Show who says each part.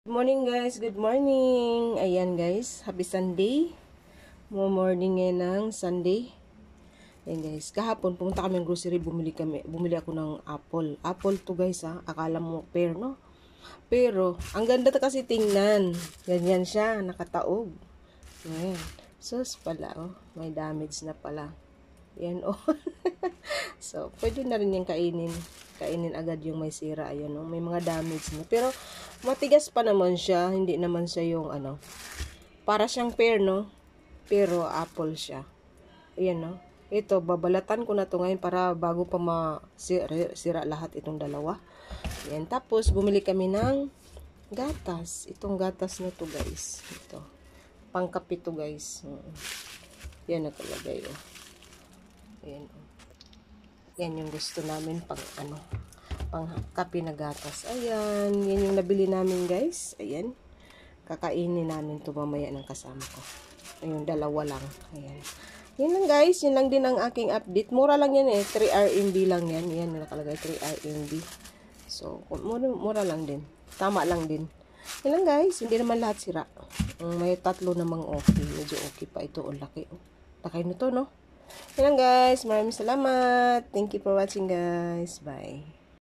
Speaker 1: Good morning guys, good morning. Ayan guys, happy Sunday. Morning ngayon ng Sunday. Ayan guys, kahapon pumunta kami ng grocery, bumili ako ng apple. Apple to guys ha, akala mo pear no? Pero, ang ganda to kasi tingnan. Ganyan siya, nakataog. Ayan. Sus pala oh, may damage na pala. Ayan oh. So, pwede na rin yung kainin. Kainin agad yung may sira. Ayan oh, may mga damage na. Pero, matigas pa naman siya. Hindi naman siya yung ano. Para siyang pear no. Pero, apple siya. Ayan no. Ito, babalatan ko na to ngayon para bago pa masira lahat itong dalawa. Ayan. Tapos, bumili kami ng gatas. Itong gatas na to guys. Ito. Pangkape to guys. Yan nakalagay oh. Ayan oh. Yan yung gusto namin pang ano, pang kape na gatas. Ayan, yan yung nabili namin guys. Ayan. Kakainin namin to mamaya ng kasama ko. Ayun, dalawa lang. Ayan. Yan lang guys, yun lang din ang aking update. Mura lang yan eh, 3 RMB lang yan. Yan, nakalagay 3 RMB. So, mura lang din. Tama lang din. Yan lang guys, hindi naman lahat sira. May tatlo namang okay. Medyo okay pa ito. O, laki. Laki nito, no? Yan lang guys. Maraming salamat. Thank you for watching guys. Bye.